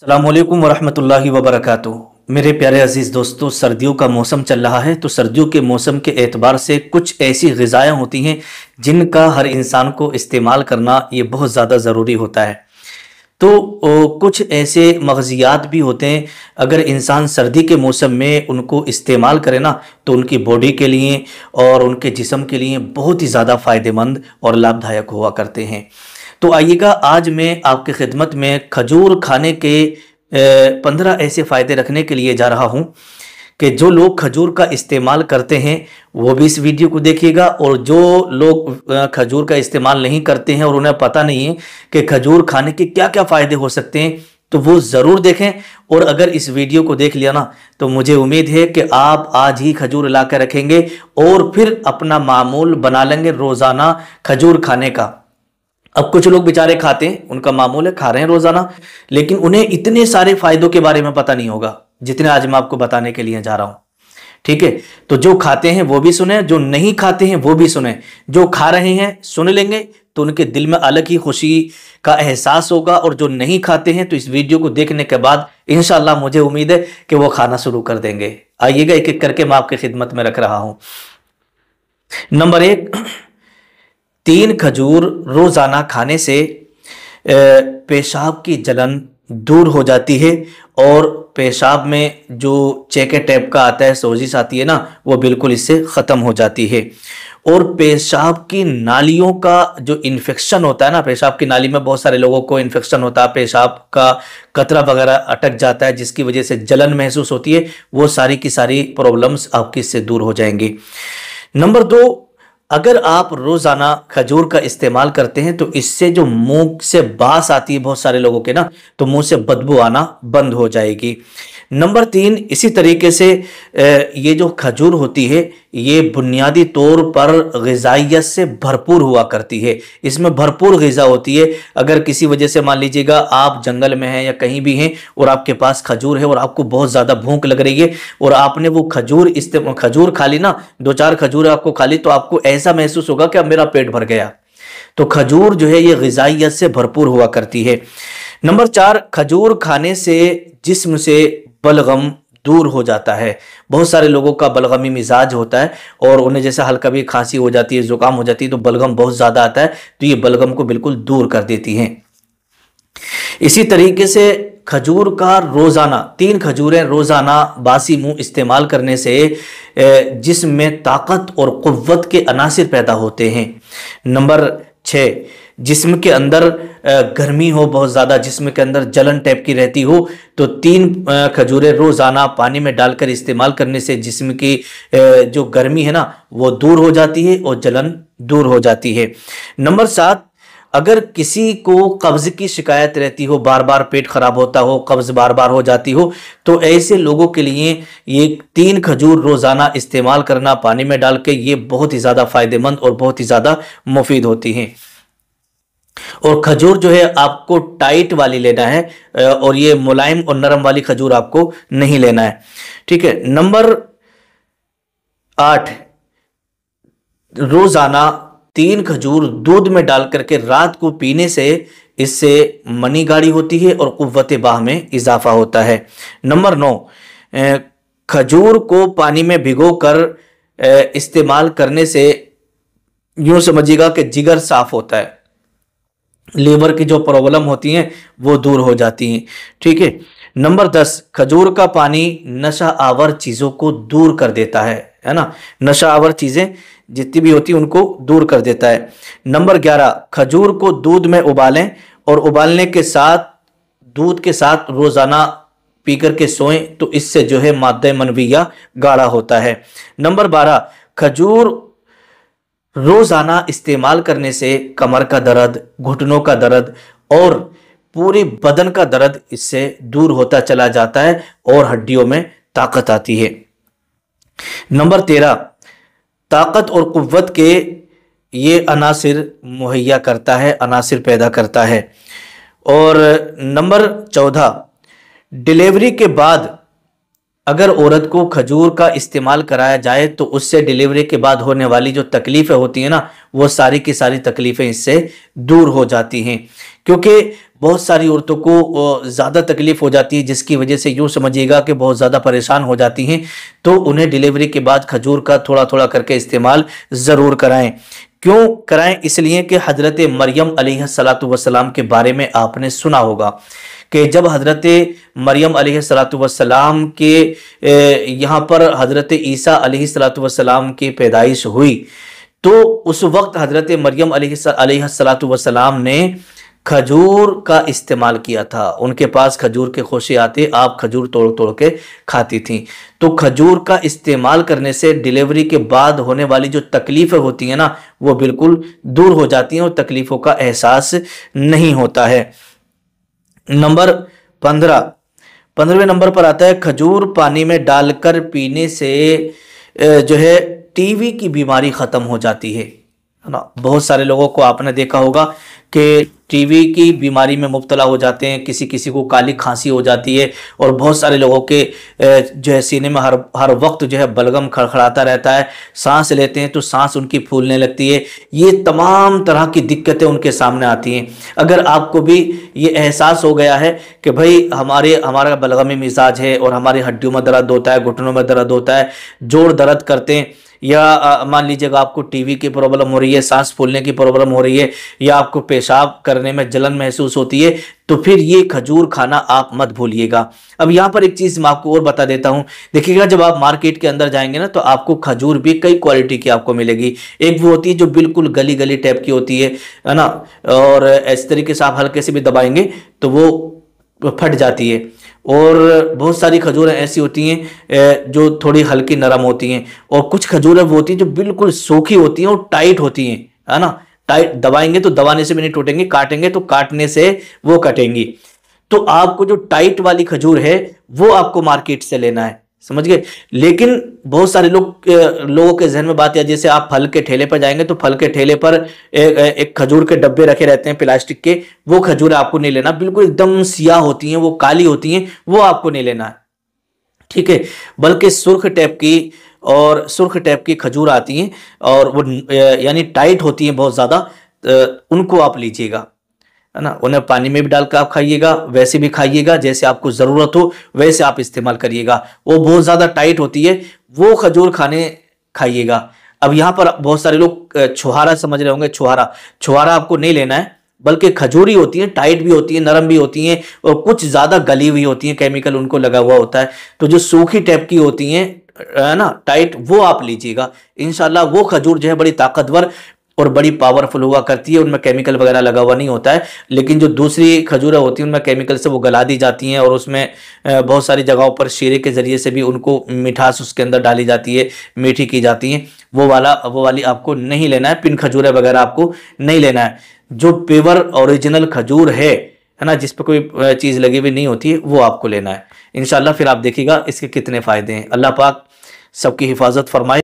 अस्सलामुअलैकुम वरहमतुल्लाहि वबरकातुहू। मेरे प्यारे अजीज़ दोस्तों, सर्दियों का मौसम चल रहा है तो सर्दियों के मौसम के एतबार से कुछ ऐसी ग़िज़ाएँ होती हैं जिनका हर इंसान को इस्तेमाल करना ये बहुत ज़्यादा ज़रूरी होता है। तो कुछ ऐसे मग़ज़ियात भी होते हैं, अगर इंसान सर्दी के मौसम में उनको इस्तेमाल करे ना तो उनकी बॉडी के लिए और उनके जिस्म के लिए बहुत ही ज़्यादा फ़ायदेमंद और लाभदायक हुआ करते हैं। तो आइएगा, आज मैं आपकी खिदमत में खजूर खाने के 15 ऐसे फ़ायदे रखने के लिए जा रहा हूँ कि जो लोग खजूर का इस्तेमाल करते हैं वो भी इस वीडियो को देखिएगा, और जो लोग खजूर का इस्तेमाल नहीं करते हैं और उन्हें पता नहीं है कि खजूर खाने के क्या क्या फ़ायदे हो सकते हैं तो वो ज़रूर देखें। और अगर इस वीडियो को देख लिया ना तो मुझे उम्मीद है कि आप आज ही खजूर ला कर रखेंगे और फिर अपना मामूल बना लेंगे रोज़ाना खजूर खाने का। अब कुछ लोग बेचारे खाते हैं, उनका मामूल है, खा रहे हैं रोजाना, लेकिन उन्हें इतने सारे फायदों के बारे में पता नहीं होगा जितने आज मैं आपको बताने के लिए जा रहा हूं। ठीक है, तो जो खाते हैं वो भी सुने, जो नहीं खाते हैं वो भी सुने। जो खा रहे हैं सुन लेंगे तो उनके दिल में अलग ही खुशी का एहसास होगा, और जो नहीं खाते हैं तो इस वीडियो को देखने के बाद इंशाअल्लाह मुझे उम्मीद है कि वो खाना शुरू कर देंगे। आइएगा, एक एक करके मैं आपकी खिदमत में रख रहा हूं। नंबर 1, 3 खजूर रोज़ाना खाने से पेशाब की जलन दूर हो जाती है, और पेशाब में जो चेके टाइप का आता है, सोजिश आती है ना, वो बिल्कुल इससे ख़त्म हो जाती है। और पेशाब की नालियों का जो इन्फेक्शन होता है ना, पेशाब की नाली में बहुत सारे लोगों को इन्फेक्शन होता है, पेशाब का कतरा वगैरह अटक जाता है जिसकी वजह से जलन महसूस होती है, वो सारी की सारी प्रॉब्लम्स आपकी इससे दूर हो जाएंगी। नंबर 2, अगर आप रोज़ाना खजूर का इस्तेमाल करते हैं तो इससे जो मुंह से बास आती है बहुत सारे लोगों के ना, तो मुंह से बदबू आना बंद हो जाएगी। नंबर 3, इसी तरीके से ये जो खजूर होती है ये बुनियादी तौर पर ग़िज़ाइयत से भरपूर हुआ करती है, इसमें भरपूर ग़िज़ा होती है। अगर किसी वजह से मान लीजिएगा आप जंगल में हैं या कहीं भी हैं और आपके पास खजूर है और आपको बहुत ज़्यादा भूख लग रही है और आपने वो खजूर खा ली ना, 2-4 खजूर आपको खा ली, तो आपको ऐसा महसूस होगा कि अब मेरा पेट भर गया। तो खजूर जो है ये ग़िज़ाइयत से भरपूर हुआ करती है। नंबर 4, खजूर खाने से जिस्म से बलगम दूर हो जाता है। बहुत सारे लोगों का बलगमी मिजाज होता है और उन्हें जैसे हल्का भी खांसी हो जाती है, जुकाम हो जाती है, तो बलगम बहुत ज़्यादा आता है, तो ये बलगम को बिल्कुल दूर कर देती हैं। इसी तरीके से खजूर का रोज़ाना 3 खजूरें रोज़ाना बासी मुंह इस्तेमाल करने से जिस्म में ताकत और क़ुव्वत के अनासिर पैदा होते हैं। नंबर 6, जिस्म के अंदर गर्मी हो बहुत ज़्यादा, जिस्म के अंदर जलन टाइप की रहती हो, तो 3 खजूरें रोज़ाना पानी में डालकर इस्तेमाल करने से जिस्म की जो गर्मी है ना वो दूर हो जाती है और जलन दूर हो जाती है। नंबर 7, अगर किसी को कब्ज़ की शिकायत रहती हो, बार बार पेट खराब होता हो, कब्ज़ बार बार हो जाती हो, तो ऐसे लोगों के लिए ये 3 खजूर रोज़ाना इस्तेमाल करना पानी में डाल के ये बहुत ही ज़्यादा फ़ायदेमंद और बहुत ही ज़्यादा मुफीद होती हैं। और खजूर जो है आपको टाइट वाली लेना है और ये मुलायम और नरम वाली खजूर आपको नहीं लेना है। ठीक है। नंबर 8, रोज़ाना 3 खजूर दूध में डाल करके रात को पीने से इससे मनी गाढ़ी होती है और कुव्वत बाह में इजाफा होता है। नंबर 9, खजूर को पानी में भिगोकर इस्तेमाल करने से यूं समझिएगा कि जिगर साफ होता है, लीवर की जो प्रॉब्लम होती हैं वो दूर हो जाती हैं। ठीक है। नंबर 10, खजूर का पानी नशा आवर चीज़ों को दूर कर देता है ना, नशा आवर चीज़ें जितनी भी होती हैं उनको दूर कर देता है। नंबर 11, खजूर को दूध में उबालें और उबालने के साथ दूध के साथ रोज़ाना पी कर के सोएं, तो इससे जो है माद्दा मनविया गाढ़ा होता है। नंबर 12, खजूर रोज़ाना इस्तेमाल करने से कमर का दर्द, घुटनों का दर्द और पूरे बदन का दर्द इससे दूर होता चला जाता है और हड्डियों में ताकत आती है। नंबर 13, ताकत और कुव्वत के ये अनासिर मुहैया करता है, अनासिर पैदा करता है। और नंबर 14, डिलीवरी के बाद अगर औरत को खजूर का इस्तेमाल कराया जाए तो उससे डिलीवरी के बाद होने वाली जो तकलीफ़ें होती हैं ना, वो सारी की सारी तकलीफ़ें इससे दूर हो जाती हैं, क्योंकि बहुत सारी औरतों को ज़्यादा तकलीफ हो जाती है, जिसकी वजह से यूँ समझिएगा कि बहुत ज़्यादा परेशान हो जाती हैं। तो उन्हें डिलीवरी के बाद खजूर का थोड़ा थोड़ा करके इस्तेमाल ज़रूर कराएं। क्यों कराएं? इसलिए कि हज़रत मरियम अलैहिस्सलातु वस्सलाम के बारे में आपने सुना होगा कि जब हज़रत मरियम अलैहिस्सलातु वस्सलाम के यहाँ पर हज़रत ईसा अलैहिस्सलातु वस्सलाम की पैदाइश हुई, तो उस वक्त हज़रत मरियम अलैहिस्सलातु वस्सलाम ने खजूर का इस्तेमाल किया था। उनके पास खजूर के खोशे आते, आप खजूर तोड़ तोड़ के खाती थी। तो खजूर का इस्तेमाल करने से डिलीवरी के बाद होने वाली जो तकलीफ़ें होती हैं ना, वो बिल्कुल दूर हो जाती हैं और तकलीफ़ों का एहसास नहीं होता है। नंबर 15वें नंबर पर आता है, खजूर पानी में डालकर पीने से जो है टीवी की बीमारी ख़त्म हो जाती है ना। बहुत सारे लोगों को आपने देखा होगा कि टीवी की बीमारी में मुब्तला हो जाते हैं, किसी किसी को काली खांसी हो जाती है और बहुत सारे लोगों के जो है सीने में हर वक्त जो है बलगम खड़खड़ाता रहता है, सांस लेते हैं तो सांस उनकी फूलने लगती है। ये तमाम तरह की दिक्कतें उनके सामने आती हैं। अगर आपको भी ये एहसास हो गया है कि भाई हमारा बलगमी मिजाज है और हमारी हड्डियों में दर्द होता है, घुटनों में दर्द होता है, जोड़ दर्द करते हैं, या मान लीजिएगा आपको टीवी की प्रॉब्लम हो रही है, सांस फूलने की प्रॉब्लम हो रही है, या आपको पेशाब करने में जलन महसूस होती है, तो फिर ये खजूर खाना आप मत भूलिएगा। अब यहाँ पर एक चीज़ मैं आपको और बता देता हूँ। देखिएगा, जब आप मार्केट के अंदर जाएंगे ना, तो आपको खजूर भी कई क्वालिटी की आपको मिलेगी। एक वो होती है जो बिल्कुल गली गली टाइप की होती है ना, और इस तरीके से आप हल्के से भी दबाएंगे तो वो फट जाती है। और बहुत सारी खजूरें ऐसी होती हैं जो थोड़ी हल्की नरम होती हैं, और कुछ खजूरें वो होती हैं जो बिल्कुल सूखी होती हैं और टाइट होती हैं, है ना। टाइट दबाएंगे तो दबाने से भी नहीं टूटेंगी, काटेंगे तो काटने से वो कटेंगी। तो आपको जो टाइट वाली खजूर है वो आपको मार्केट से लेना है, समझ गए। लेकिन बहुत सारे लोगों के जहन में बात है, जैसे आप फल के ठेले पर जाएंगे तो फल के ठेले पर एक खजूर के डब्बे रखे रहते हैं प्लास्टिक के, वो खजूर आपको नहीं लेना। बिल्कुल एकदम सियाह होती हैं, वो काली होती हैं, वो आपको नहीं लेना है, ठीक है। बल्कि सुर्ख टाइप की खजूर आती हैं और वो यानी टाइट होती हैं बहुत ज़्यादा, उनको आप लीजिएगा, है ना। उन्हें पानी में भी डालकर आप खाइएगा, वैसे भी खाइएगा, जैसे आपको ज़रूरत हो वैसे आप इस्तेमाल करिएगा। वो बहुत ज़्यादा टाइट होती है, वो खजूर खाइएगा। अब यहाँ पर बहुत सारे लोग छुहारा समझ रहे होंगे। छुहारा आपको नहीं लेना है, बल्कि खजूरी होती है, टाइट भी होती है, नरम भी होती हैं, और कुछ ज़्यादा गली हुई होती हैं, केमिकल उनको लगा हुआ होता है। तो जो सूखी टाइप की होती हैं, है ना, टाइट, वो आप लीजिएगा। इंशाल्लाह वो खजूर जो है बड़ी ताकतवर और बड़ी पावरफुल हुआ करती है, उनमें केमिकल वगैरह लगा हुआ नहीं होता है। लेकिन जो दूसरी खजूरें होती हैं उनमें केमिकल से वो गला दी जाती हैं, और उसमें बहुत सारी जगहों पर शीरे के ज़रिए से भी उनको मिठास उसके अंदर डाली जाती है, मीठी की जाती हैं। वो वाली आपको नहीं लेना है। पिन खजूरें वगैरह आपको नहीं लेना है। जो प्योर ओरिजिनल खजूर है ना, जिस पर कोई चीज़ लगी हुई नहीं होती है, वो आपको लेना है इंशाल्लाह। फिर आप देखिएगा इसके कितने फ़ायदे हैं। अल्लाह पाक सबकी हिफाजत फरमाए।